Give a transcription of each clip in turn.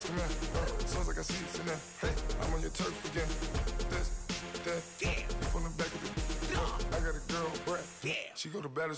come here. As soon as I got seats in there, hey, I'm on your turf again. This, that, yeah. You from the back of the, I got a girl, Brad. Yeah. She go to battle.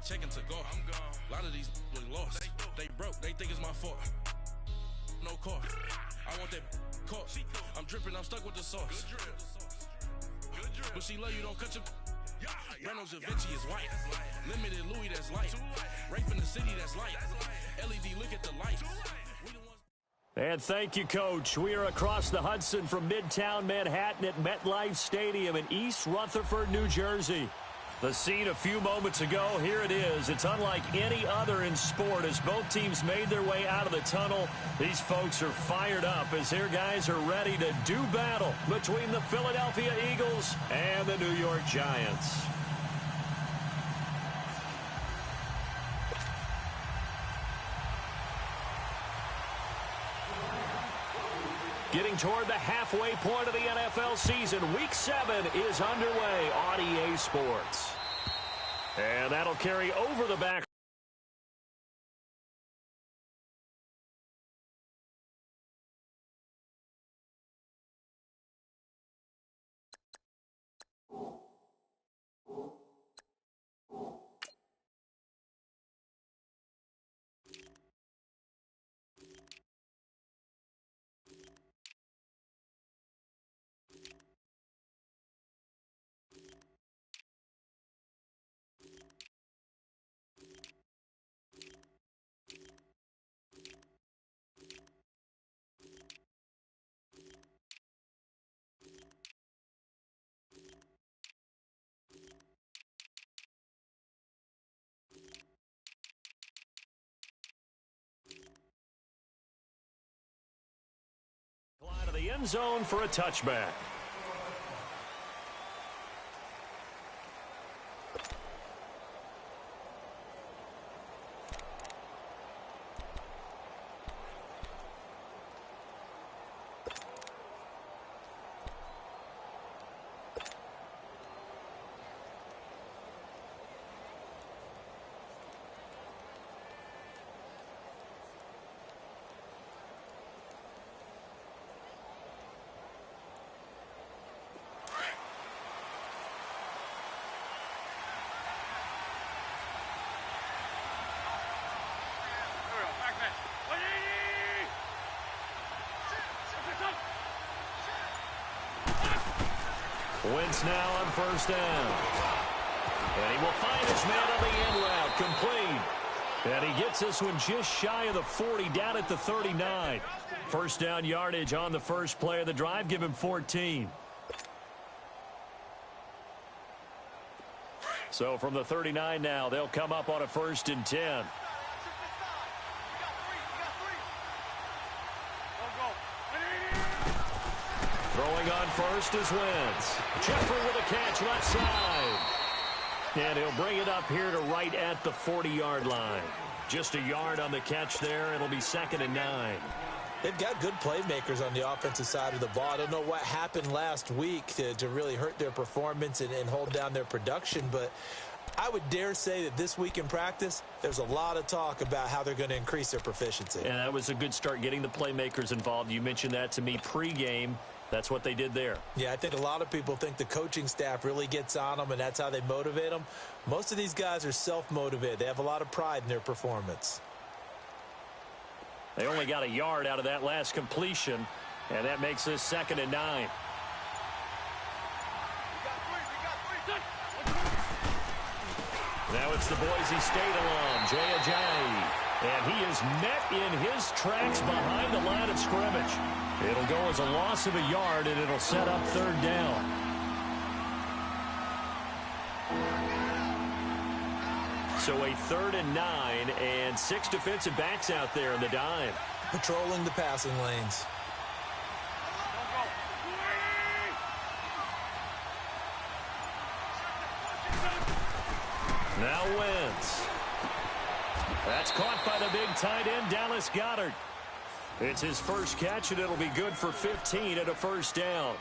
Checking to go. I'm gone. A lot of these look lost. They broke. They think it's my fault. No cost. I want that caught. I'm dripping. I'm stuck with the sauce. Good drip. But she love you. Don't cut your. Reynolds Da Vinci is white. Limited Louis that's light. Rape in the city that's light. LED look at the lights. And thank you, Coach. We are across the Hudson from Midtown Manhattan at MetLife Stadium in East Rutherford, New Jersey. The scene a few moments ago, here it is. It's unlike any other in sport as both teams made their way out of the tunnel. These folks are fired up as their guys are ready to do battle between the Philadelphia Eagles and the New York Giants. Getting toward the halfway point of the NFL season, Week 7 is underway on EA Sports. And that'll carry over the back. Line of the end zone for a touchback. Wentz now on first down. And he will find his man on the end route, complete. And he gets this one just shy of the 40, down at the 39. First down yardage on the first play of the drive, give him 14. So from the 39 now, they'll come up on a 1st and 10. Throwing on first is Wentz. Jeffrey with a catch left side. And he'll bring it up here to right at the 40-yard line. Just a yard on the catch there. It'll be 2nd and 9. They've got good playmakers on the offensive side of the ball. I don't know what happened last week to really hurt their performance and hold down their production, but I would dare say that this week in practice, there's a lot of talk about how they're going to increase their proficiency. And that was a good start, getting the playmakers involved. You mentioned that to me pregame. That's what they did there. Yeah, I think a lot of people think the coaching staff really gets on them, and that's how they motivate them. Most of these guys are self-motivated. They have a lot of pride in their performance. They only got a yard out of that last completion, and that makes this 2nd and 9. Now it's the Boise State alum, Jay Ajayi. And he is met in his tracks behind the line of scrimmage. It'll go as a loss of a yard, and it'll set up 3rd down. So a 3rd and 9, and 6 defensive backs out there in the dime. Patrolling the passing lanes. Now Wentz. That's caught by the big tight end, Dallas Goedert. It's his first catch, and it'll be good for 15 and a first down.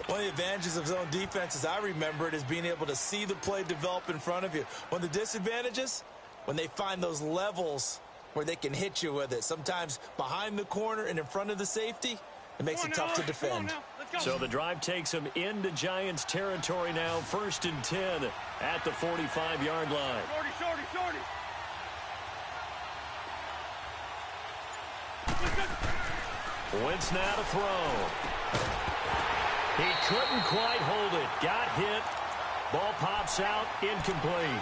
One of the advantages of zone defense, as I remember it, is being able to see the play develop in front of you. One of the disadvantages, when they find those levels where they can hit you with it. Sometimes behind the corner and in front of the safety, it makes it tough to defend. So the drive takes him into Giants territory now. 1st and 10 at the 45-yard line. Shorty. Wentz now to throw. He couldn't quite hold it. Got hit. Ball pops out. Incomplete.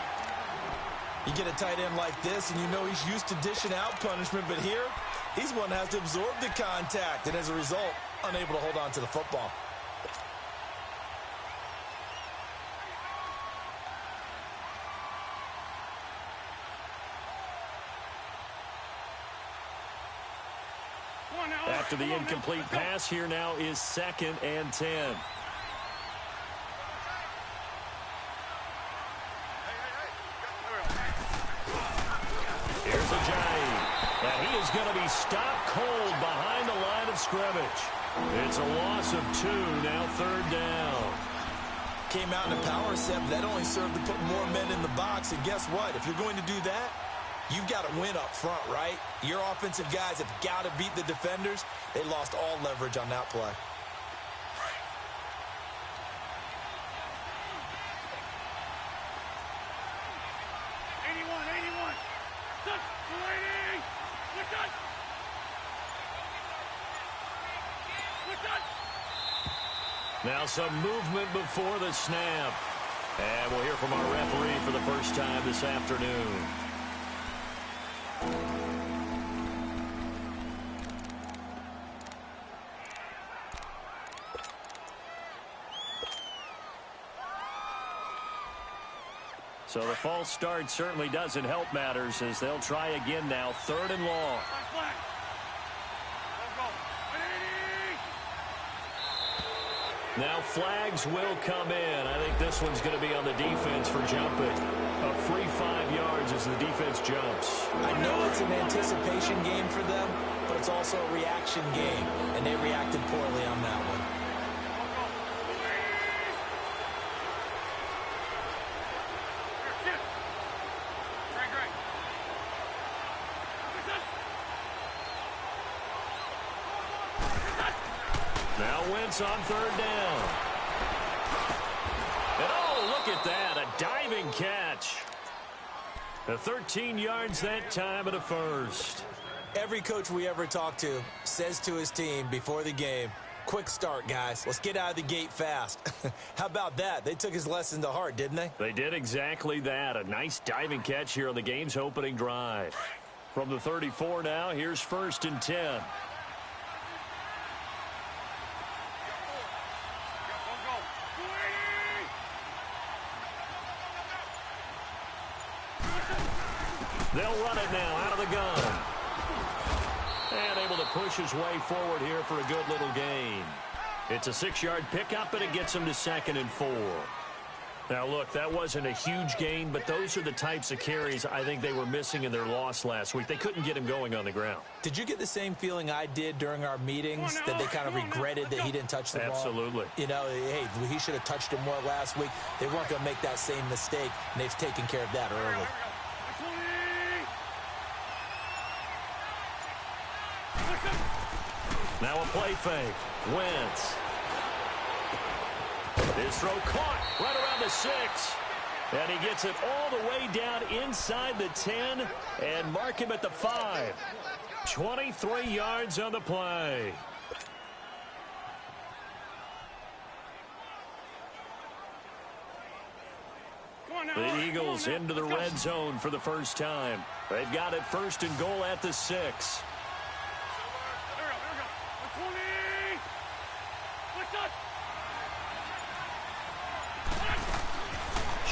You get a tight end like this, and you know he's used to dishing out punishment, but here, he's one that has to absorb the contact, and as a result, unable to hold on to the football. After the incomplete pass, here now is 2nd and 10. Here's a Giant. And he is going to be stopped cold behind the line of scrimmage. It's a loss of 2, now 3rd down. Came out in a power set, but that only served to put more men in the box. And guess what? If you're going to do that, you've got to win up front, right? Your offensive guys have got to beat the defenders. They lost all leverage on that play. Now some movement before the snap. And we'll hear from our referee for the first time this afternoon. So the false start certainly doesn't help matters as they'll try again now. 3rd and long. Now flags will come in. I think this one's going to be on the defense for jumping. A free 5 yards as the defense jumps. I know it's an anticipation game for them, but it's also a reaction game, and they reacted poorly on that one. On 3rd down. And oh, look at that. A diving catch. A 13 yards that time and a first. Every coach we ever talk to says to his team before the game, quick start, guys. Let's get out of the gate fast. How about that? They took his lesson to heart, didn't they? They did exactly that. A nice diving catch here on the game's opening drive. From the 34 now, here's 1st and 10. They'll run it now out of the gun. And able to push his way forward here for a good little gain. It's a 6-yard pickup, and it gets him to 2nd and 4. Now, look, that wasn't a huge gain, but those are the types of carries I think they were missing in their loss last week. They couldn't get him going on the ground. Did you get the same feeling I did during our meetings, that they kind of regretted that he didn't touch the ball? Absolutely. You know, hey, he should have touched it more last week. They weren't going to make that same mistake, and they've taken care of that early. Now a play fake. Wentz. His throw caught right around the 6. And he gets it all the way down inside the 10 and mark him at the 5. 23 yards on the play. The Eagles into the red zone for the first time. They've got it 1st and goal at the 6.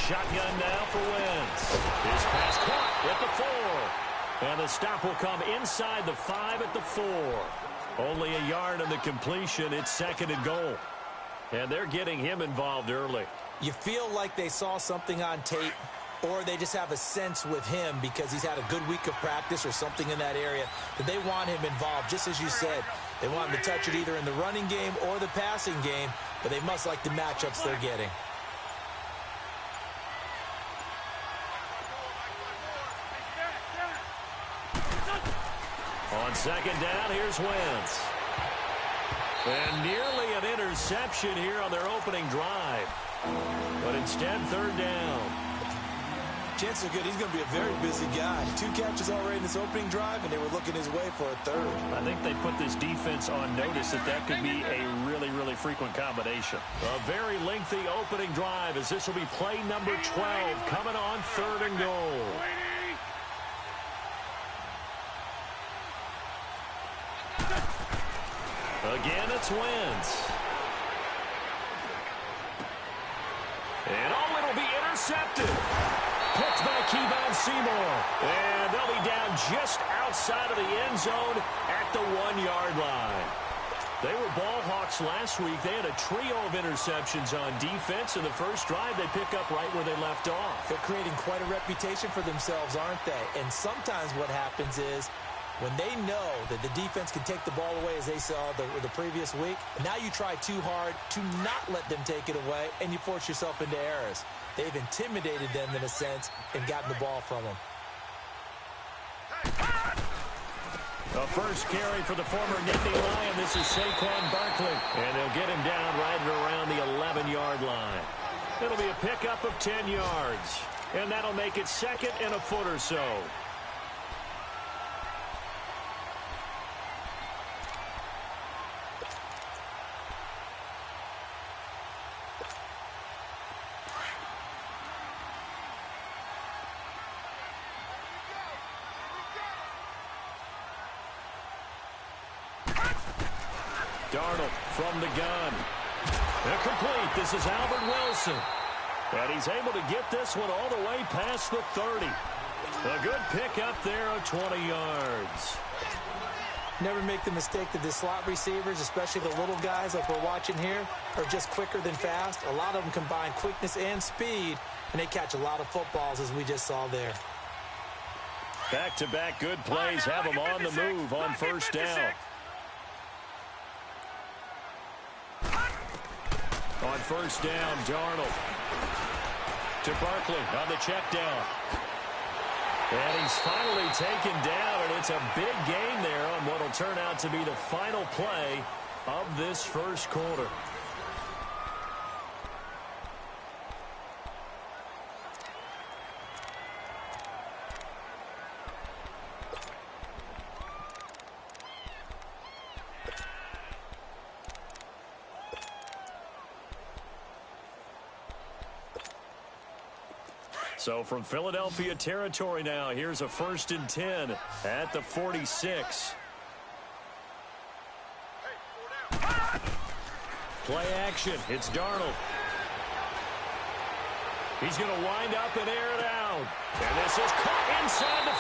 Shotgun now for Wentz. His pass caught at the 4. And the stop will come inside the 5 at the 4. Only a yard on the completion. It's 2nd and goal. And they're getting him involved early. You feel like they saw something on tape or they just have a sense with him because he's had a good week of practice or something in that area that they want him involved. Just as you said, they want him to touch it either in the running game or the passing game, but they must like the matchups they're getting. On second down, here's Wentz. And nearly an interception here on their opening drive. But instead, third down. Chances are good he's going to be a very busy guy. 2 catches already in this opening drive, and they were looking his way for a third. I think they put this defense on notice that could be a really, really frequent combination. A very lengthy opening drive as this will be play number 12 coming on third and goal. Again, it's Wentz. And it'll be intercepted. Picked by Kevon Seymour. And they'll be down just outside of the end zone at the 1-yard line. They were ball hawks last week. They had a trio of interceptions on defense. In the first drive, they pick up right where they left off. They're creating quite a reputation for themselves, aren't they? And sometimes what happens is when they know that the defense can take the ball away, as they saw the previous week, now you try too hard to not let them take it away, and you force yourself into errors. They've intimidated them in a sense and gotten the ball from them. The first carry for the former Nittany Lion. This is Saquon Barkley. And they'll get him down right around the 11-yard line. It'll be a pickup of 10 yards. And that'll make it second and a foot or so. Darnold from the gun. Incomplete. This is Albert Wilson. And he's able to get this one all the way past the 30. A good pickup there of 20 yards. Never make the mistake that the slot receivers, especially the little guys like we're watching here, are just quicker than fast. A lot of them combine quickness and speed, and they catch a lot of footballs, as we just saw there. Back-to-back good plays have them on the move on first down. On first down, Darnold to Barkley on the check down. And he's finally taken down, and it's a big gain there on what will turn out to be the final play of this first quarter. So from Philadelphia territory now, here's a 1st and 10 at the 46. Play action. It's Darnold. He's going to wind up and air it out. And this is caught inside the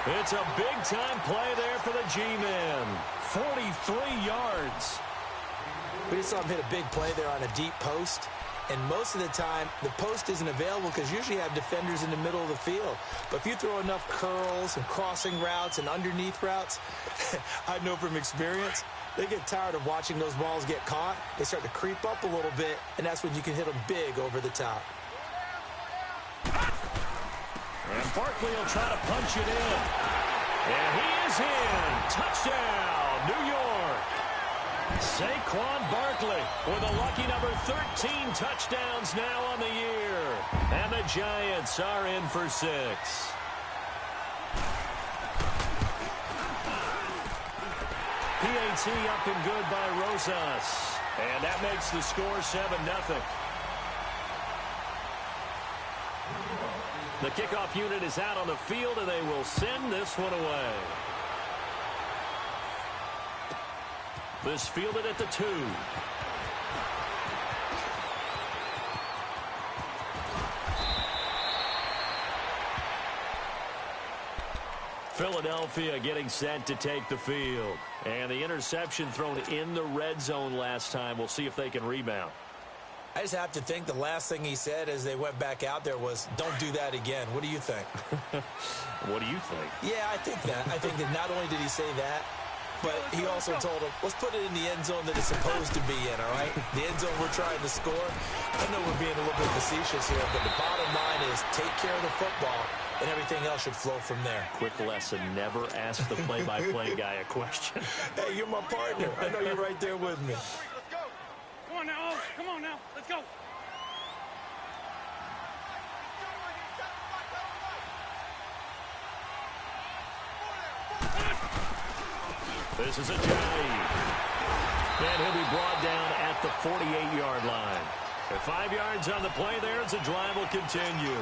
5. It's a big-time play there for the G-Men. 43 yards. We just saw him hit a big play there on a deep post. And most of the time, the post isn't available because usually you have defenders in the middle of the field. But if you throw enough curls and crossing routes and underneath routes, I know from experience, they get tired of watching those balls get caught. They start to creep up a little bit, and that's when you can hit them big over the top. And Barkley will try to punch it in. And he is in. Touchdown, New York. Saquon Barkley with a lucky number 13 touchdowns now on the year. And the Giants are in for 6. PAT up and good by Rosas. And that makes the score 7-0. The kickoff unit is out on the field, and they will send this one away. This fielded at the 2. Philadelphia getting set to take the field. And the interception thrown in the red zone last time. We'll see if they can rebound. I just have to think the last thing he said as they went back out there was, don't do that again. What do you think? What do you think? Yeah, I think that. I think that not only did he say that, but he also told him, let's put it in the end zone that it's supposed to be in, all right? The end zone we're trying to score. I know we're being a little bit facetious here, but the bottom line is take care of the football, and everything else should flow from there. Quick lesson, never ask the play-by-play guy a question. Hey, you're my partner. I know you're right there with me. Come on now, come on now, let's go. This is a dive. And he'll be brought down at the 48-yard line. At 5 yards on the play there, as the drive will continue.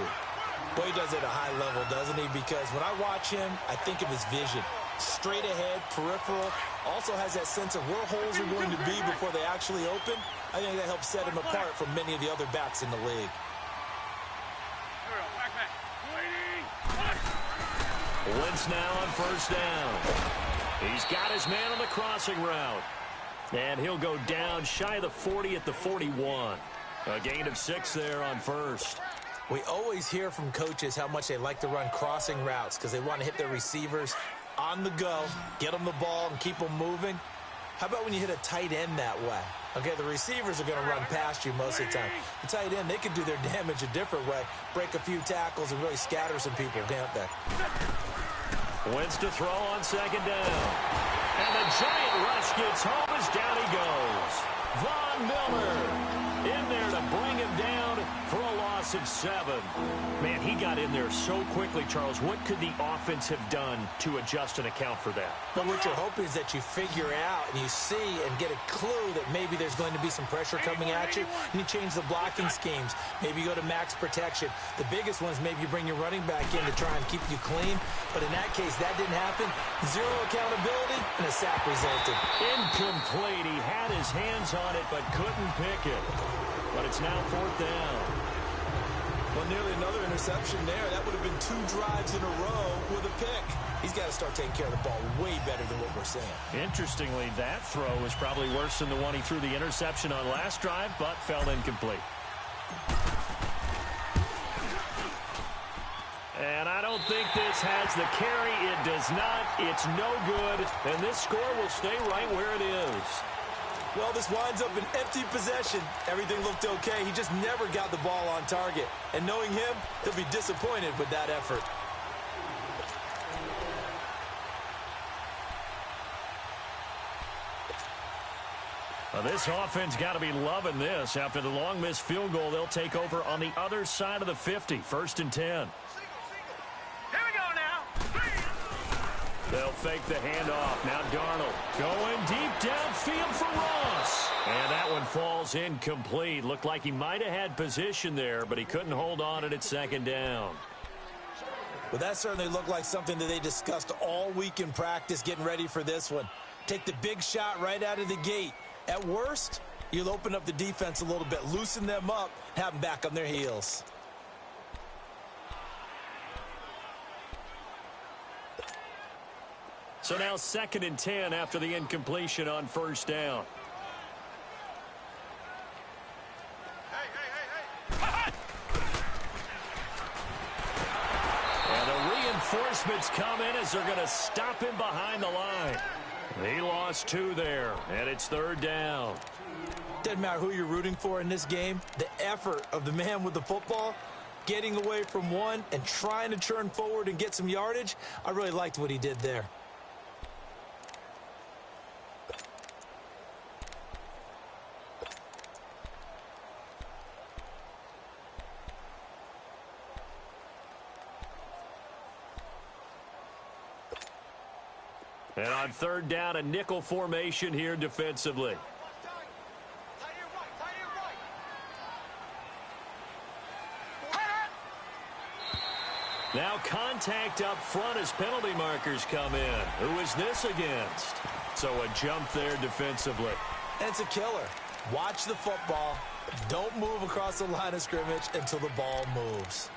Well, he does it at a high level, doesn't he? Because when I watch him, I think of his vision. Straight ahead, peripheral. Also has that sense of where holes are going to be before they actually open. I think that helps set him apart from many of the other backs in the league. Wentz now on first down. He's got his man on the crossing route. And he'll go down shy of the 40 at the 41. A gain of 6 there on first. We always hear from coaches how much they like to run crossing routes because they want to hit their receivers on the go, get them the ball, and keep them moving. How about when you hit a tight end that way? Okay, the receivers are going to run past you most of the time. The tight end, they can do their damage a different way, break a few tackles, and really scatter some people, can't they? Wentz to throw on second down. And the giant rush gets home as down he goes. Von Miller in there to bring him down for a loss of 7. Man, he got in there so quickly, Charles. What could the offense have done to adjust and account for that? But what you're hoping is that you figure out and you see and get a clue that maybe there's going to be some pressure coming at you, and you change the blocking schemes. Maybe you go to max protection. The biggest one is maybe you bring your running back in to try and keep you clean. But in that case, that didn't happen. 0 accountability, and a sack resulted. Incomplete. He had his hands on it but couldn't pick it. But it's now 4th down. Well, nearly another interception there. That would have been 2 drives in a row with a pick. He's got to start taking care of the ball way better than what we're saying. Interestingly, that throw was probably worse than the one he threw the interception on last drive, but fell incomplete. And I don't think this has the carry. It does not. It's no good. And this score will stay right where it is. Well, this winds up an empty possession. Everything looked okay. He just never got the ball on target. And knowing him, he'll be disappointed with that effort. Well, this offense got to be loving this. After the long missed field goal, they'll take over on the other side of the 50. 1st and 10. They'll fake the handoff. Now Darnold going deep downfield for Ross. And that one falls incomplete. Looked like he might have had position there, but he couldn't hold on at 2nd down. Well, that certainly looked like something that they discussed all week in practice getting ready for this one. Take the big shot right out of the gate. At worst, you'll open up the defense a little bit, loosen them up, have them back on their heels. So now 2nd and 10 after the incompletion on 1st down. And the reinforcements come in as they're going to stop him behind the line. He lost 2 there, and it's 3rd down. Doesn't matter who you're rooting for in this game. The effort of the man with the football, getting away from one and trying to turn forward and get some yardage, I really liked what he did there. And on 3rd down, a nickel formation here defensively. Now contact up front as penalty markers come in. Who is this against? So a jump there defensively. And it's a killer. Watch the football. Don't move across the line of scrimmage until the ball moves.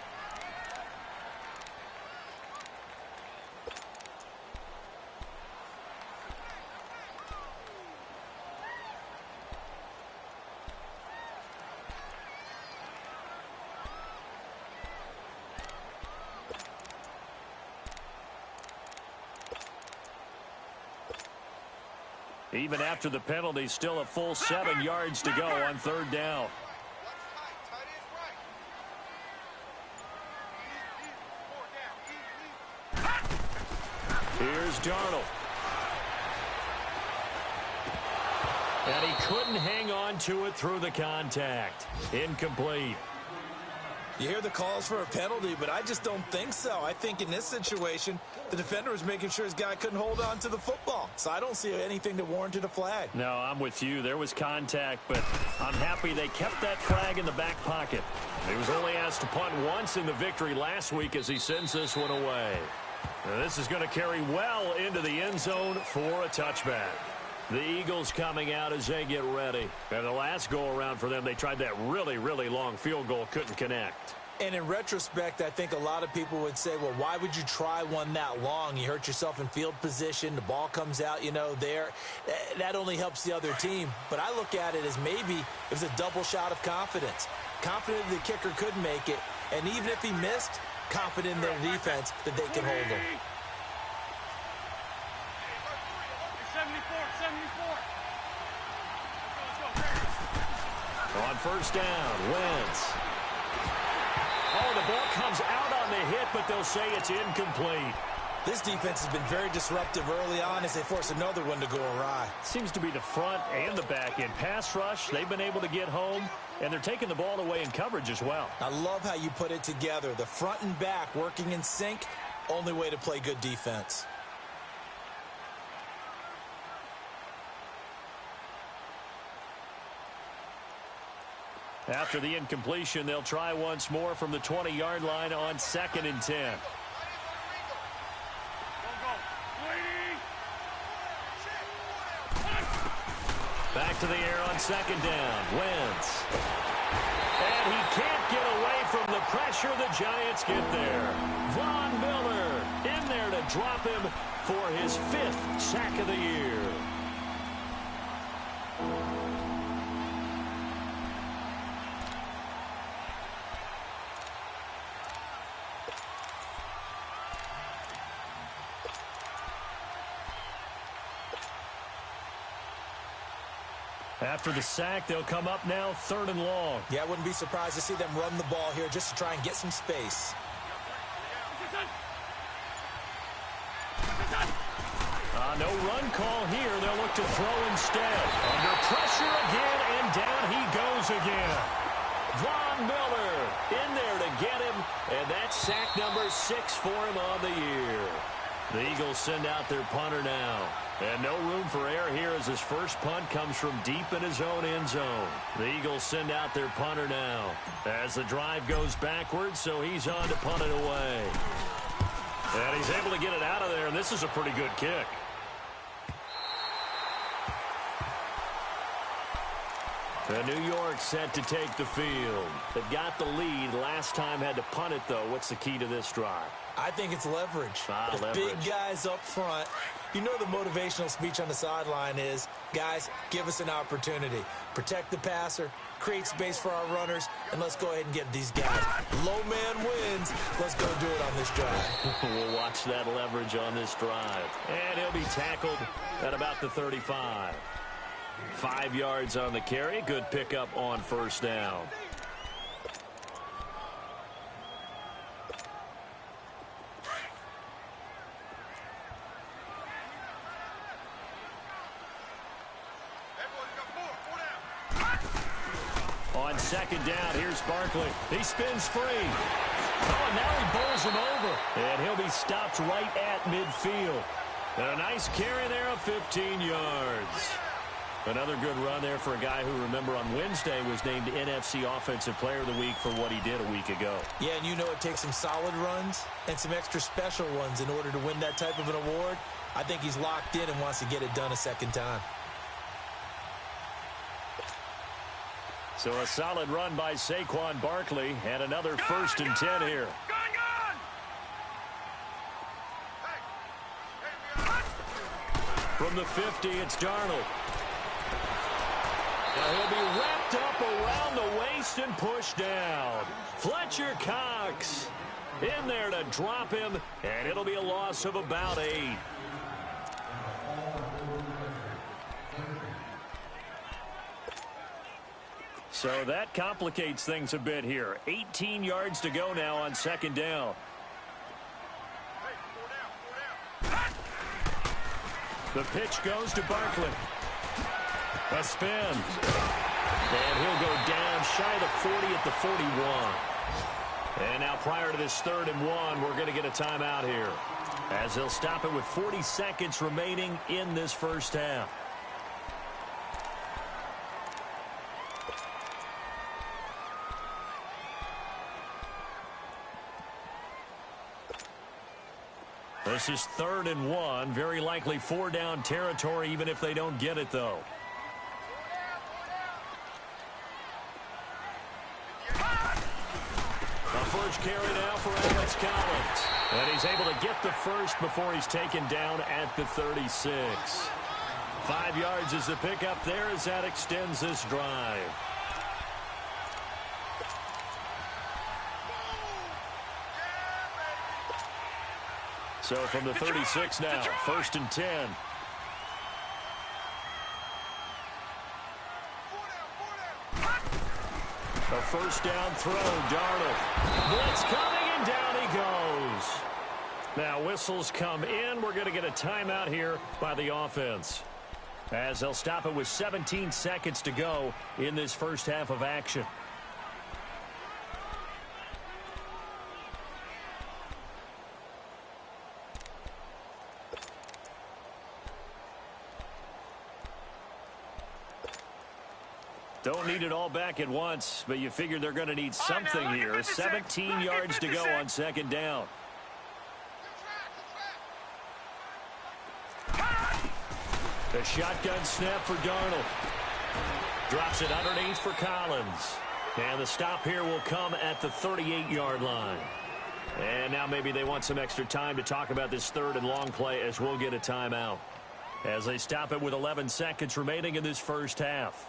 Even after the penalty, still a full 7 yards to go on 3rd down. Here's Darnold. And he couldn't hang on to it through the contact. Incomplete. You hear the calls for a penalty, but I just don't think so. I think in this situation, the defender was making sure his guy couldn't hold on to the football. So I don't see anything that warranted a flag. No, I'm with you. There was contact, but I'm happy they kept that flag in the back pocket. He was only asked to punt once in the victory last week as he sends this one away. Now, this is going to carry well into the end zone for a touchback. The Eagles coming out as they get ready. And the last go-around for them, they tried that really, really long field goal, couldn't connect. And in retrospect, I think a lot of people would say, well, why would you try one that long? You hurt yourself in field position. The ball comes out, there. That only helps the other team. But I look at it as maybe it was a double shot of confidence. Confident the kicker could make it. And even if he missed, confident in their defense that they can hold him. 74. On 1st down, Wentz. Oh, the ball comes out on the hit, but they'll say it's incomplete. This defense has been very disruptive early on as they force another one to go awry. Seems to be the front and the back end. Pass rush, they've been able to get home, and they're taking the ball away in coverage as well. I love how you put it together. The front and back working in sync, only way to play good defense. After the incompletion, they'll try once more from the 20-yard line on 2nd and 10. Back to the air on 2nd down. Wentz. And he can't get away from the pressure. The Giants get there. Von Miller in there to drop him for his 5th sack of the year. After the sack, they'll come up now 3rd and long. Yeah, I wouldn't be surprised to see them run the ball here just to try and get some space. No run call here. They'll look to throw instead. Under pressure again, and down he goes again. Von Miller in there to get him, and that's sack number 6 for him on the year. The Eagles send out their punter now. And no room for error here as his first punt comes from deep in his own end zone. The Eagles send out their punter now as the drive goes backwards, so he's on to punt it away. And he's able to get it out of there, and this is a pretty good kick. And New York set to take the field. They've got the lead. Last time had to punt it, though. What's the key to this drive? I think it's leverage. The Leverage. big guys up front. You know the motivational speech on the sideline is, guys, give us an opportunity. Protect the passer, create space for our runners, and let's go ahead and get these guys. Low man wins. Let's go do it on this drive. We'll watch that leverage on this drive. And he'll be tackled at about the 35. 5 yards on the carry. Good pickup on 1st down. On 2nd down, here's Barkley. He spins free. Oh, and now he bowls him over. And he'll be stopped right at midfield. And a nice carry there of 15 yards. Another good run there for a guy who, remember, on Wednesday was named NFC Offensive Player of the Week for what he did a week ago. Yeah, and you know it takes some solid runs and some extra special ones in order to win that type of an award. I think he's locked in and wants to get it done a second time. So a solid run by Saquon Barkley and another 1st and 10 here. From the 50, it's Darnold. Now he'll be wrapped up around the waist and pushed down. Fletcher Cox in there to drop him, and it'll be a loss of about 8. So that complicates things a bit here. 18 yards to go now on second down. The pitch goes to Barkley. A spin. And he'll go down shy of the 40 at the 41. And now prior to this 3rd and 1, we're going to get a timeout here, as they'll stop it with 40 seconds remaining in this first half. This is 3rd and 1. Very likely 4-down territory, even if they don't get it, though. The first carry now for Alex Collins. And he's able to get the first before he's taken down at the 36. 5 yards is the pickup there as that extends this drive. So from the 36 now, 1st and 10. A first down throw, Darnold. Blitz coming, and down he goes. Now whistles come in. We're going to get a timeout here by the offense, as they'll stop it with 17 seconds to go in this first half of action. Don't need it all back at once, but you figure they're going to need something here. 17 yards to go on second down. The shotgun snap for Darnold. Drops it underneath for Collins. And the stop here will come at the 38-yard line. And now maybe they want some extra time to talk about this 3rd and long play, as we'll get a timeout, as they stop it with 11 seconds remaining in this first half.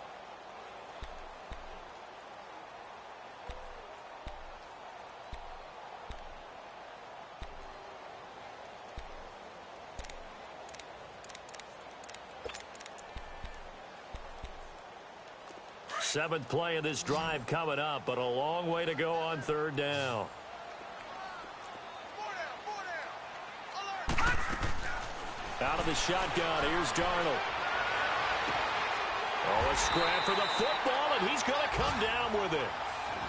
Seventh play of this drive coming up, but a long way to go on 3rd down. Out of the shotgun, here's Darnold. Oh, a scrap for the football, and he's going to come down with it.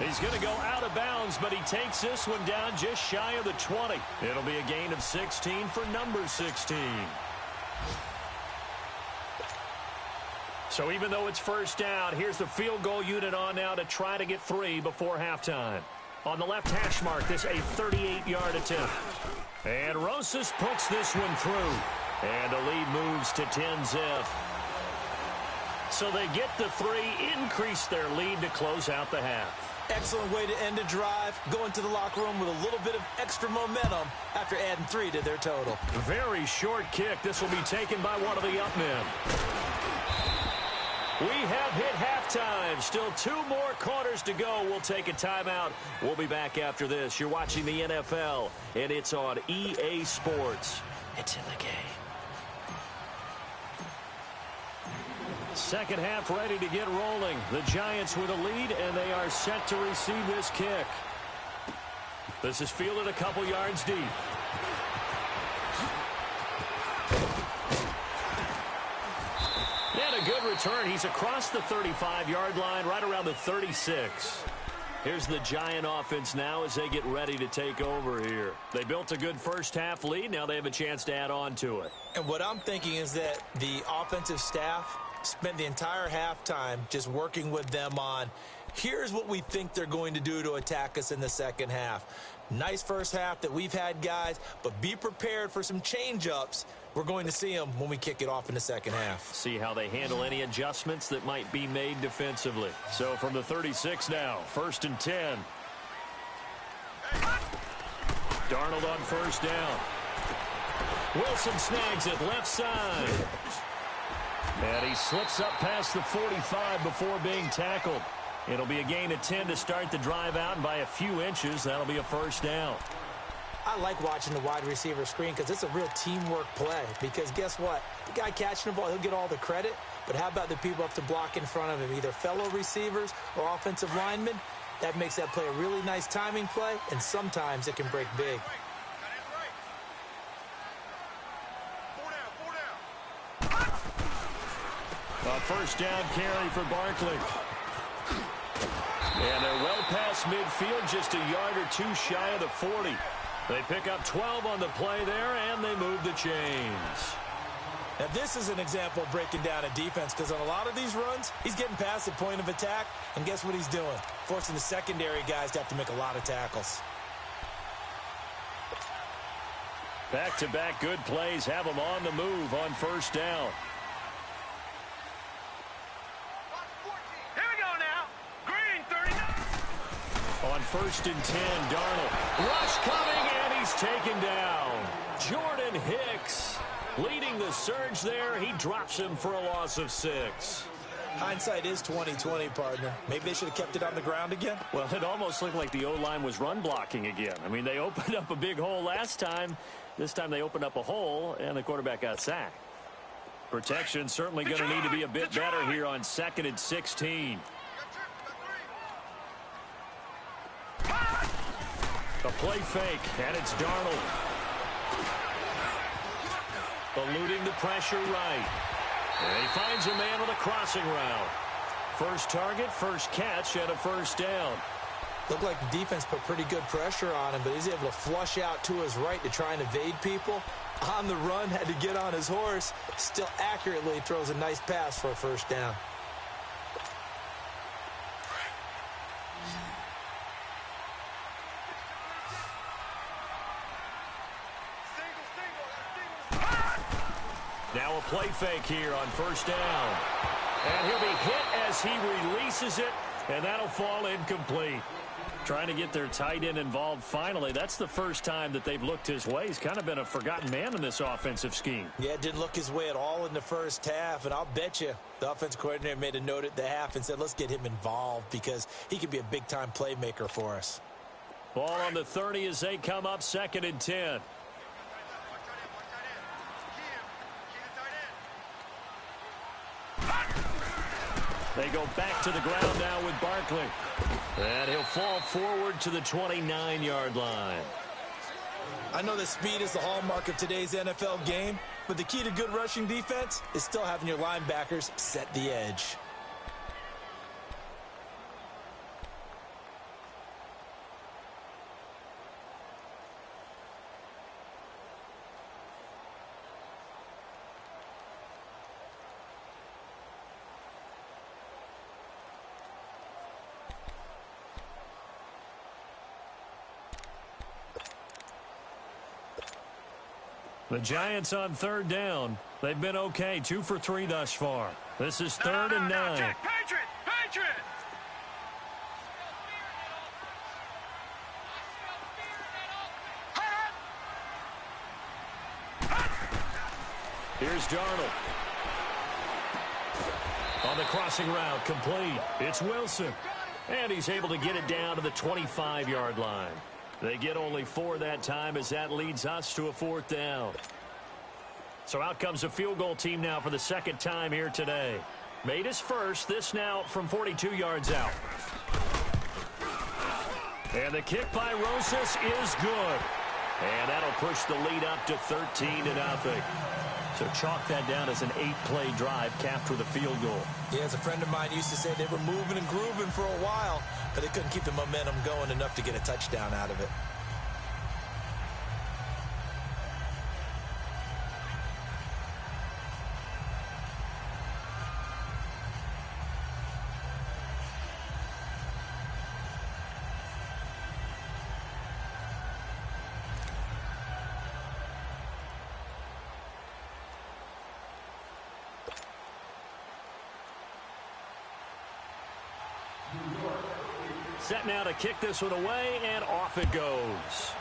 He's going to go out of bounds, but he takes this one down just shy of the 20. It'll be a gain of 16 for number 16. So even though it's first down, here's the field goal unit on now to try to get 3 before halftime. On the left hash mark, this a 38-yard attempt. And Rosas puts this one through. And the lead moves to 10-zip. So they get the 3, increase their lead to close out the half. Excellent way to end a drive, going to the locker room with a little bit of extra momentum after adding 3 to their total. Very short kick. This will be taken by one of the up men. We have hit halftime. Still 2 more quarters to go. We'll take a timeout. We'll be back after this. You're watching the NFL, and it's on EA Sports. It's in the game. Second half ready to get rolling. The Giants with a lead, and they are set to receive this kick. This is fielded a couple yards deep. And a good return. He's across the 35-yard line, right around the 36. Here's the Giant offense now as they get ready to take over here. They built a good first half lead. Now they have a chance to add on to it. And what I'm thinking is that the offensive staff spent the entire halftime just working with them on, here's what we think they're going to do to attack us in the second half. Nice first half that we've had, guys, but be prepared for some change-ups. We're going to see them when we kick it off in the second half. See how they handle any adjustments that might be made defensively. So from the 36 now, 1st and 10. Darnold on first down. Wilson snags it left side. And he slips up past the 45 before being tackled. It'll be a gain of 10 to start the drive out, and by a few inches, that'll be a first down. I like watching the wide receiver screen because it's a real teamwork play. Because guess what? The guy catching the ball, he'll get all the credit. but how about the people up to block in front of him, either fellow receivers or offensive linemen? That makes that play a really nice timing play, and sometimes it can break big. A first down carry for Barkley. And they're well past midfield, just a yard or two shy of the 40. They pick up 12 on the play there, and they move the chains. Now, this is an example of breaking down a defense, because on a lot of these runs, he's getting past the point of attack, and guess what he's doing? Forcing the secondary guys to have to make a lot of tackles. Back-to-back good plays have them on the move on first down. Here we go now. Green, 39. On first and 10, Darnold. Rush coming, and he's taken down. Jordan Hicks leading the surge there. He drops him for a loss of 6. Hindsight is 20/20, partner. Maybe they should have kept it on the ground again. Well, it almost looked like the O-line was run blocking again. I mean, they opened up a big hole last time. This time they opened up a hole, and the quarterback got sacked. Protection certainly going to need to be a bit better here on 2nd and 16. A play fake, and it's Darnold. Eluding the pressure right. And he finds a man with a crossing route. First target, first catch, and a first down. Looked like the defense put pretty good pressure on him, but he's able to flush out to his right to try and evade people. On the run, had to get on his horse. Still accurately throws a nice pass for a first down. Now a play fake here on first down. And he'll be hit as he releases it, and that'll fall incomplete. Trying to get their tight end involved finally. That's the first time that they've looked his way. He's kind of been a forgotten man in this offensive scheme. Yeah, didn't look his way at all in the first half, and I'll bet you the offense coordinator made a note at the half and said, let's get him involved because he could be a big-time playmaker for us. Ball on the 30 as they come up 2nd and 10. They go back to the ground now with Barkley. And he'll fall forward to the 29-yard line. I know that speed is the hallmark of today's NFL game, but the key to good rushing defense is still having your linebackers set the edge. The Giants on 3rd down. They've been okay, 2 for 3 thus far. This is 3rd and 9. Jack, Patriot! Patriot! Here's Darnold. On the crossing route, complete. It's Wilson. And he's able to get it down to the 25-yard line. They get only 4 that time as that leads us to a 4th down. So out comes a field goal team now for the 2nd time here today. Made his first, this now from 42 yards out. And the kick by Rosas is good. And that'll push the lead up to 13-0. So chalk that down as an 8-play drive capped with a field goal. Yeah, as a friend of mine used to say, they were moving and grooving for a while, but they couldn't keep the momentum going enough to get a touchdown out of it. Set now to kick this one away, and off it goes.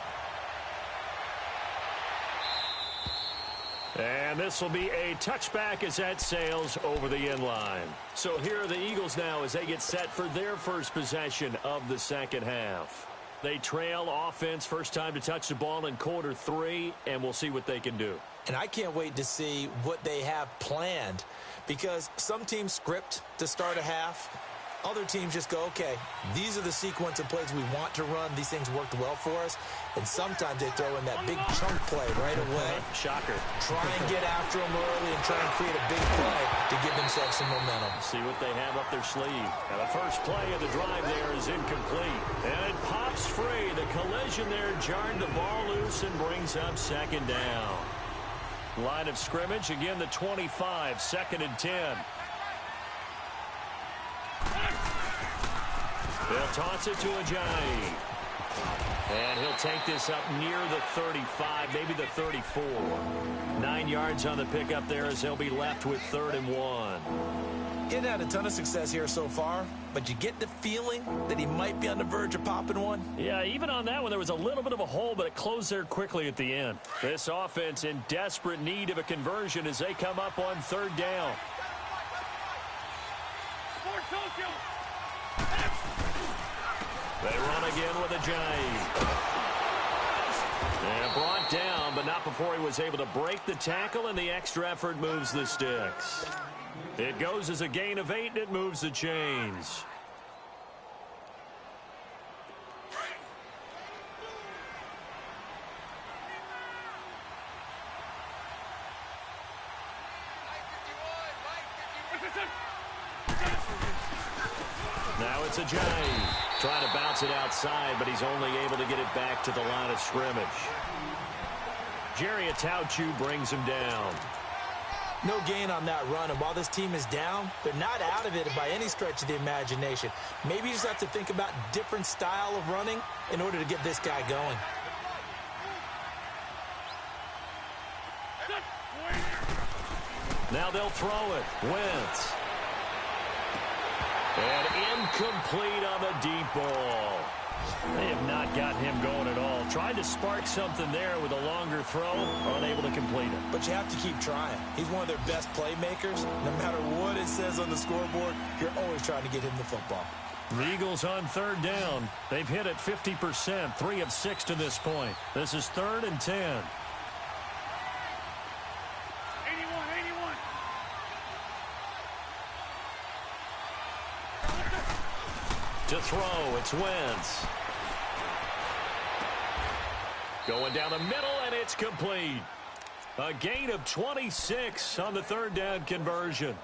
And this will be a touchback as that sails over the end line. So here are the Eagles now as they get set for their first possession of the 2nd half. They trail offense, first time to touch the ball in quarter 3, and we'll see what they can do. And I can't wait to see what they have planned, because some teams script to start a half. Other teams just go, okay, these are the sequence of plays we want to run. These things worked well for us. And sometimes they throw in that big chunk play right away. Shocker. Try and get after them early and try and create a big play to give themselves some momentum. See what they have up their sleeve. And the first play of the drive there is incomplete. And it pops free. The collision there jarred the ball loose and brings up second down. Line of scrimmage, again the 25, 2nd and 10. They'll toss it to Ajayi. And he'll take this up near the 35, maybe the 34. 9 yards on the pickup there as they'll be left with 3rd and 1. Getting had a ton of success here so far, but you get the feeling that he might be on the verge of popping one. Yeah, even on that one, there was a little bit of a hole, but it closed there quickly at the end. This offense in desperate need of a conversion as they come up on 3rd down. They run again with Ajayi. And brought down, but not before he was able to break the tackle, and the extra effort moves the sticks. It goes as a gain of 8, and it moves the chains. Now it's Ajayi. Trying to bounce it outside, but he's only able to get it back to the line of scrimmage. Jerry Atauchu brings him down. No gain on that run, and while this team is down, they're not out of it by any stretch of the imagination. Maybe you just have to think about different style of running in order to get this guy going. Now they'll throw it. Wentz. And incomplete on the deep ball. They have not gotten him going at all. Tried to spark something there with a longer throw, unable to complete it. But you have to keep trying. He's one of their best playmakers. No matter what it says on the scoreboard, you're always trying to get him the football. The Eagles on 3rd down. They've hit it 50%, 3 of 6 to this point. This is 3rd and 10. To throw, it's Wentz. Going down the middle, and it's complete. A gain of 26 on the 3rd down conversion.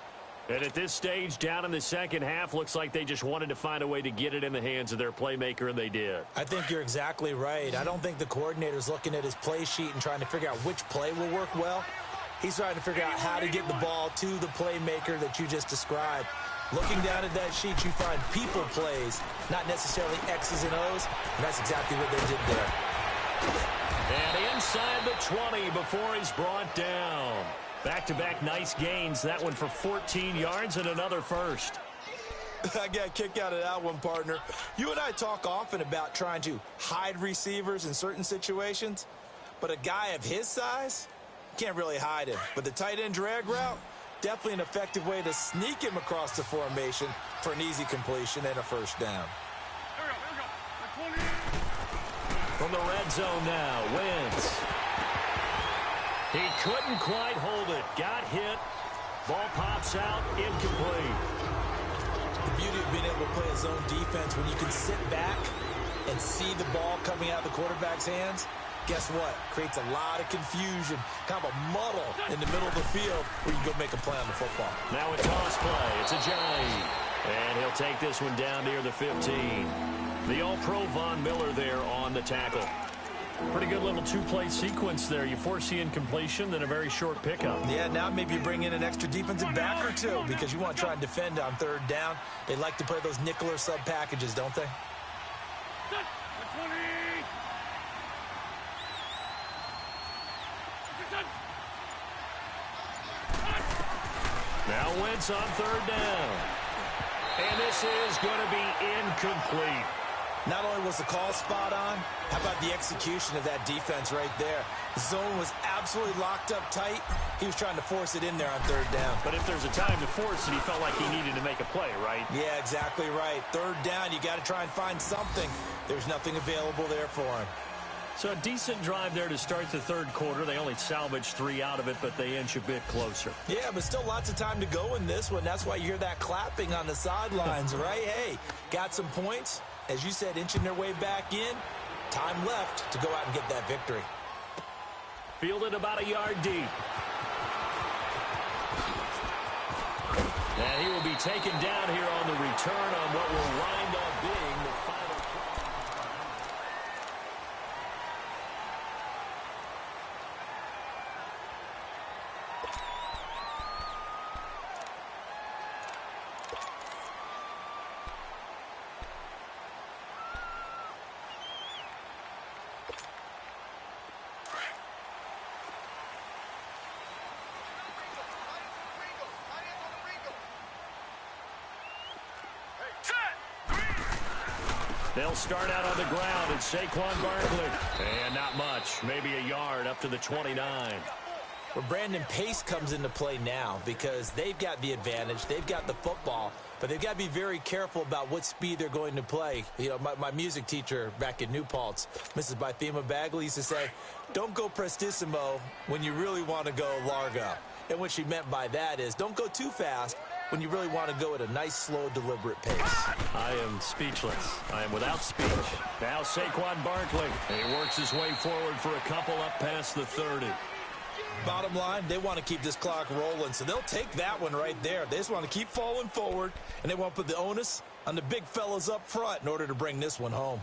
And at this stage, down in the second half, looks like they just wanted to find a way to get it in the hands of their playmaker, and they did. I think you're exactly right. I don't think the coordinator's looking at his play sheet and trying to figure out which play will work well. He's trying to figure out how to get the ball to the playmaker that you just described. Looking down at that sheet, you find people plays, not necessarily X's and O's, and that's exactly what they did there. And inside the 20 before he's brought down. Back-to-back nice gains, that one for 14 yards and another first. I got a kick out of that one, partner. You and I talk often about trying to hide receivers in certain situations, but a guy of his size can't really hide him. But the tight end drag route, definitely an effective way to sneak him across the formation for an easy completion and a first down. From the red zone now, Wentz. He couldn't quite hold it. Got hit. Ball pops out, incomplete. The beauty of being able to play a zone defense when you can sit back and see the ball coming out of the quarterback's hands, guess what? Creates a lot of confusion, kind of a muddle in the middle of the field where you can go make a play on the football. Now a toss play. It's Ajayi. And he'll take this one down near the 15. The All-Pro Von Miller there on the tackle. Pretty good little two-play sequence there. You force the incompletion, then a very short pickup. Yeah, now maybe you bring in an extra defensive back or two because you want to try and defend on 3rd down. They like to play those nickel or sub packages, don't they? Now Wentz on 3rd down. And this is going to be incomplete. Not only was the call spot on, how about the execution of that defense right there? The zone was absolutely locked up tight. He was trying to force it in there on 3rd down. But if there's a time to force it, he felt like he needed to make a play, right? Yeah, exactly right. 3rd down, you got to try and find something. There's nothing available there for him. So a decent drive there to start the third quarter. They only salvaged 3 out of it, but they inch a bit closer. Yeah, but still lots of time to go in this one. That's why you hear that clapping on the sidelines, right? Hey, got some points. As you said, inching their way back in. Time left to go out and get that victory. Fielded about a yard deep. And he will be taken down here on the return on what will wind up being the final. They'll start out on the ground. It's Saquon Barkley. And not much. Maybe a yard up to the 29. Well, Brandon, pace comes into play now because they've got the advantage. They've got the football, but they've got to be very careful about what speed they're going to play. You know, my music teacher back in New Paltz, Mrs. Bythema Bagley, used to say, don't go prestissimo when you really want to go largo. And what she meant by that is don't go too fast when you really want to go at a nice, slow, deliberate pace. I am speechless. I am without speech. Now Saquon Barkley. He works his way forward for a couple up past the 30. Bottom line, they want to keep this clock rolling, so they'll take that one right there. They just want to keep falling forward, and they want to put the onus on the big fellas up front in order to bring this one home.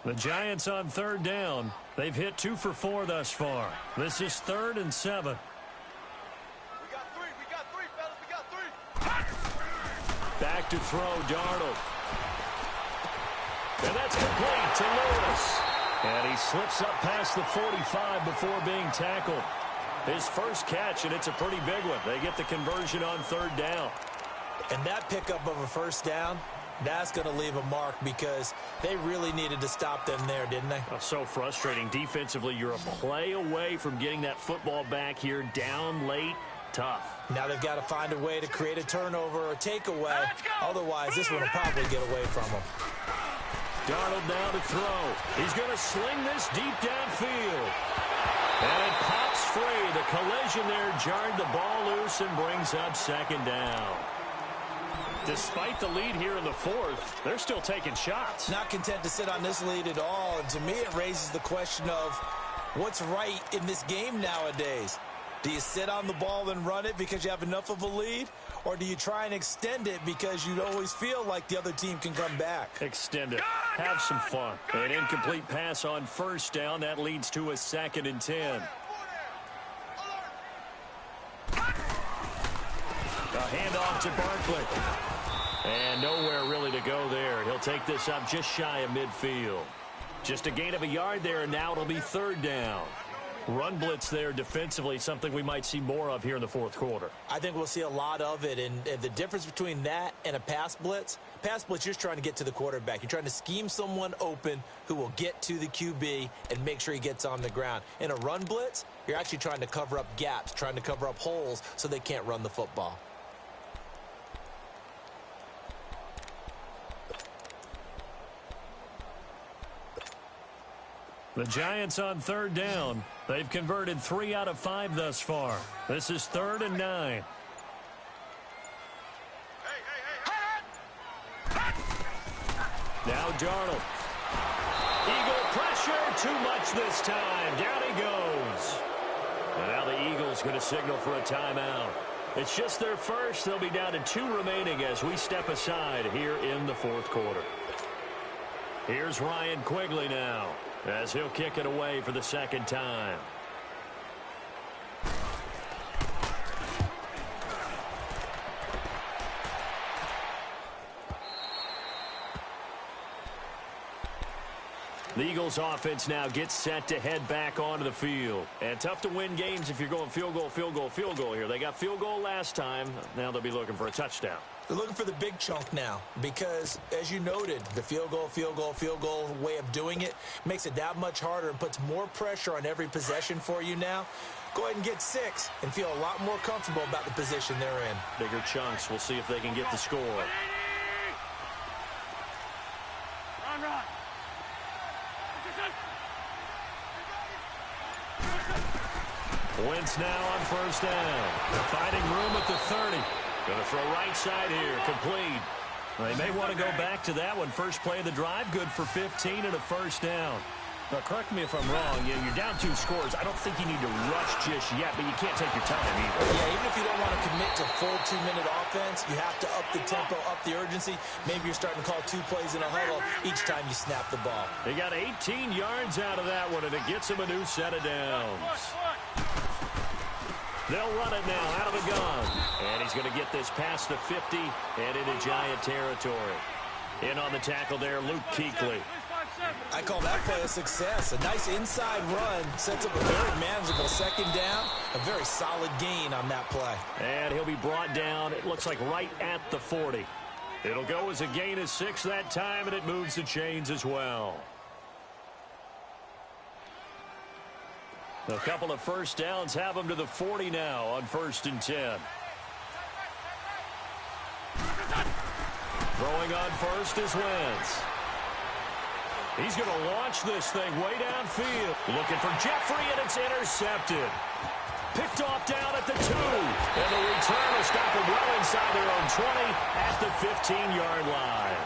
The Giants on third down. They've hit 2 for 4 thus far. This is 3rd and 7. We got three, fellas, we got 3. Back to throw, Darnold. And that's complete to Lewis. And he slips up past the 45 before being tackled. His first catch, and it's a pretty big one. They get the conversion on third down. And that pickup of a first down, that's going to leave a mark because they really needed to stop them there, didn't they? Oh, so frustrating. Defensively, you're a play away from getting that football back here down late. Tough. Now they've got to find a way to create a turnover or takeaway. Otherwise, this one will probably get away from them. Darnold now to throw. He's going to sling this deep downfield. And it pops free. The collision there jarred the ball loose and brings up second down. Despite the lead here in the 4th, they're still taking shots. Not content to sit on this lead at all. And to me, it raises the question of what's right in this game nowadays. Do you sit on the ball and run it because you have enough of a lead? Or do you try and extend it because you always feel like the other team can come back? Extend it. Have some fun. An incomplete pass on first down. That leads to a 2nd and 10. A handoff to Barkley. And nowhere really to go there. He'll take this up just shy of midfield. Just a gain of a yard there, and now it'll be 3rd down. Run blitz there defensively, something we might see more of here in the 4th quarter. I think we'll see a lot of it, and the difference between that and a pass blitz, you're just trying to get to the quarterback. You're trying to scheme someone open who will get to the QB and make sure he gets on the ground. In a run blitz, you're actually trying to cover up gaps, trying to cover up holes so they can't run the football. The Giants on 3rd down. They've converted 3 out of 5 thus far. This is 3rd and 9. Now Darnold. Eagle pressure. Too much this time. Down he goes. And now the Eagles going to signal for a timeout. It's just their first. They'll be down to 2 remaining as we step aside here in the 4th quarter. Here's Ryan Quigley now, as he'll kick it away for the 2nd time. The Eagles offense now gets set to head back onto the field. And tough to win games if you're going field goal, field goal, field goal here. They got field goal last time. Now they'll be looking for a touchdown. They're looking for the big chunk now because, as you noted, the field goal, field goal, field goal way of doing it makes it that much harder and puts more pressure on every possession for you now. Go ahead and get 6 and feel a lot more comfortable about the position they're in. Bigger chunks. We'll see if they can get the score. Run. Wentz now on first down. Finding room at the 30. Going to throw right side here. Complete. They may want to go back to that one. First play of the drive. Good for 15 and a first down. Now, correct me if I'm wrong. You're down 2 scores. I don't think you need to rush just yet, but you can't take your time either. Yeah, even if you don't want to commit to full 2-minute offense, you have to up the tempo, up the urgency. Maybe you're starting to call 2 plays in a huddle each time you snap the ball. They got 18 yards out of that one, and it gets them a new set of downs. They'll run it now out of the gun. And he's going to get this past the 50 and into Giant territory. In on the tackle there, Luke Kuechly. I call that play a success. A nice inside run sets up a very manageable second down. A very solid gain on that play. And he'll be brought down, it looks like right at the 40. It'll go as a gain of 6 that time, and it moves the chains as well. A couple of first downs have them to the 40 now on 1st and 10. Throwing on first is Wentz. He's going to launch this thing way downfield. Looking for Jeffrey, and it's intercepted. Picked off down at the 2. And the return will stop him well inside their own 20 at the 15-yard line.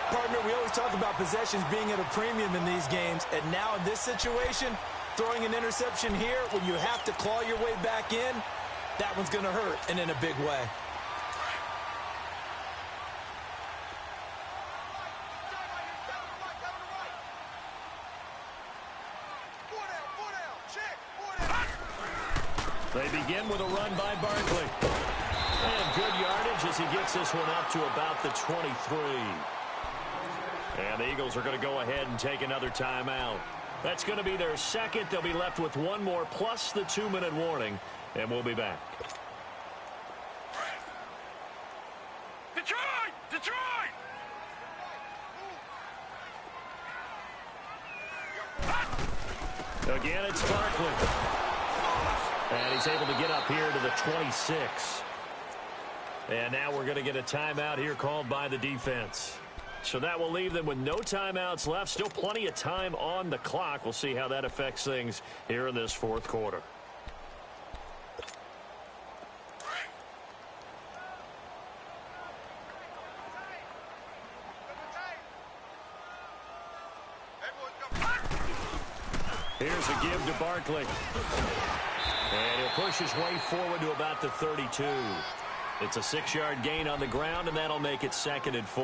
Partner, we always talk about possessions being at a premium in these games. And now in this situation, throwing an interception here when you have to claw your way back in, that one's going to hurt, and in a big way. They begin with a run by Barkley. And good yardage as he gets this one up to about the 23. And the Eagles are going to go ahead and take another timeout. That's going to be their second. They'll be left with one more plus the 2-minute warning. And we'll be back. Detroit! Again, it's Barkley. And he's able to get up here to the 26. And now we're going to get a timeout here called by the defense. So that will leave them with no timeouts left. Still plenty of time on the clock. We'll see how that affects things here in this 4th quarter. Here's a give to Barkley. And he'll push his way forward to about the 32. It's a 6-yard gain on the ground, and that'll make it 2nd and 4.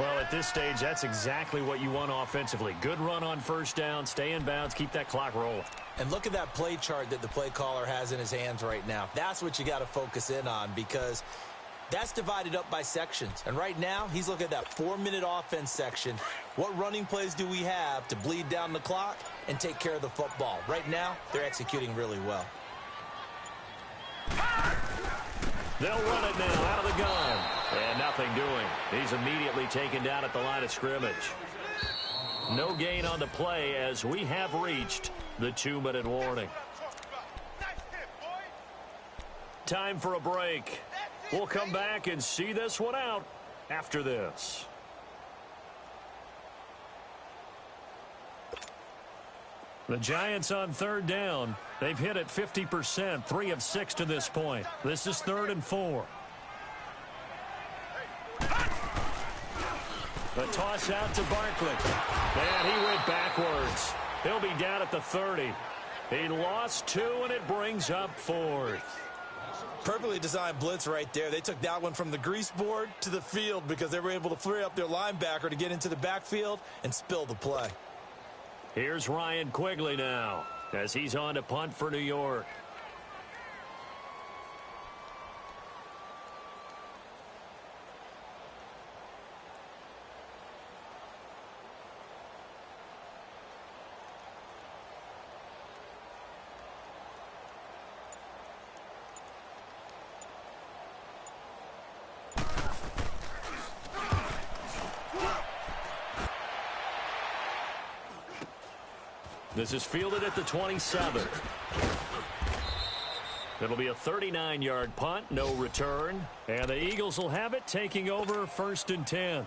Well, at this stage, that's exactly what you want offensively. Good run on first down, stay in bounds, keep that clock rolling. And look at that play chart that the play caller has in his hands right now. That's what you got to focus in on because that's divided up by sections. And right now, he's looking at that 4-minute offense section. What running plays do we have to bleed down the clock and take care of the football? Right now, they're executing really well. They'll run it now out of the gun. And nothing doing. He's immediately taken down at the line of scrimmage. No gain on the play as we have reached the 2-minute warning. Time for a break. We'll come back and see this one out after this. The Giants on 3rd down. They've hit it 50%, 3 of 6 to this point. This is 3rd and 4. The toss out to Barkley. And he went backwards. He'll be down at the 30. He lost 2, and it brings up 4th. Perfectly designed blitz right there. They took that one from the grease board to the field because they were able to free up their linebacker to get into the backfield and spill the play. Here's Ryan Quigley now as he's on to punt for New York. This is fielded at the 27. It'll be a 39-yard punt, no return. And the Eagles will have it, taking over 1st and 10.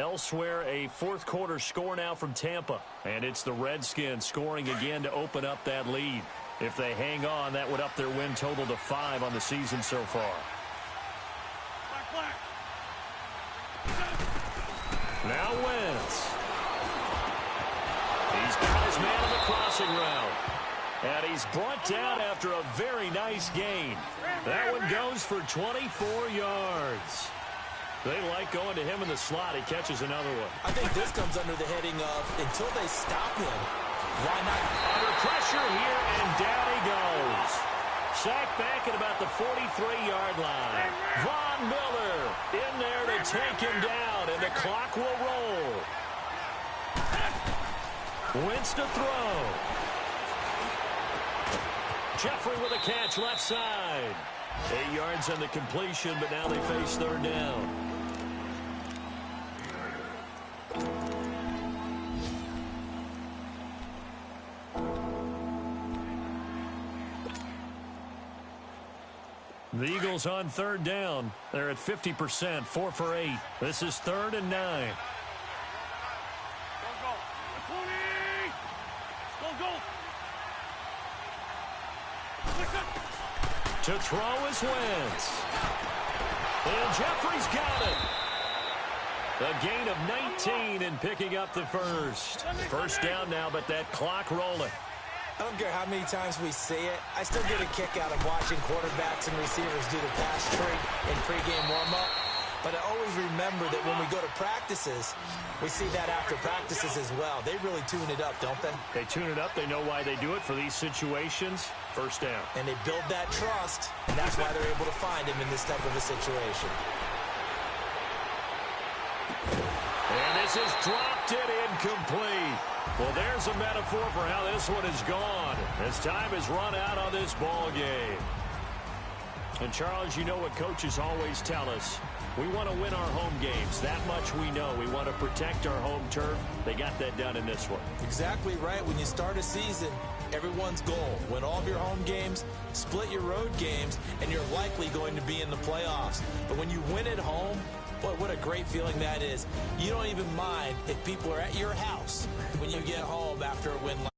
Elsewhere, a fourth-quarter score now from Tampa. And it's the Redskins scoring again to open up that lead. If they hang on, that would up their win total to 5 on the season so far. Now Wentz. He's got his man on the crossing route. And he's brought down after a very nice gain. That one goes for 24 yards. They like going to him in the slot. He catches another one. I think this comes under the heading of until they stop him, why not? Under pressure here, and down he goes. Sacked back at about the 43-yard line. Von Miller in there to take him down, and the clock will roll. Wentz to throw. Jeffrey with a catch left side. 8 yards on the completion, but now they face 3rd down. The Eagles on 3rd down. They're at 50%, 4 for 8. This is 3rd and 9. To throw is Wentz. And Jeffrey's got it. A gain of 19 and picking up the first. 1st down now, but that clock rolling. I don't care how many times we see it. I still get a kick out of watching quarterbacks and receivers do the pass tree in pregame warm-up. But I always remember that when we go to practices, we see that after practices as well. They really tune it up, don't they? They tune it up. They know why they do it for these situations. 1st down. And they build that trust, and that's why they're able to find him in this type of a situation. And this is dropped it incomplete. Well, there's a metaphor for how this one is gone as time has run out on this ball game. And, Charles, you know what coaches always tell us. We want to win our home games. That much we know. We want to protect our home turf. They got that done in this one. Exactly right. When you start a season, everyone's goal, win all of your home games, split your road games, and you're likely going to be in the playoffs. But when you win at home, boy, what a great feeling that is. You don't even mind if people are at your house when you get home after a win like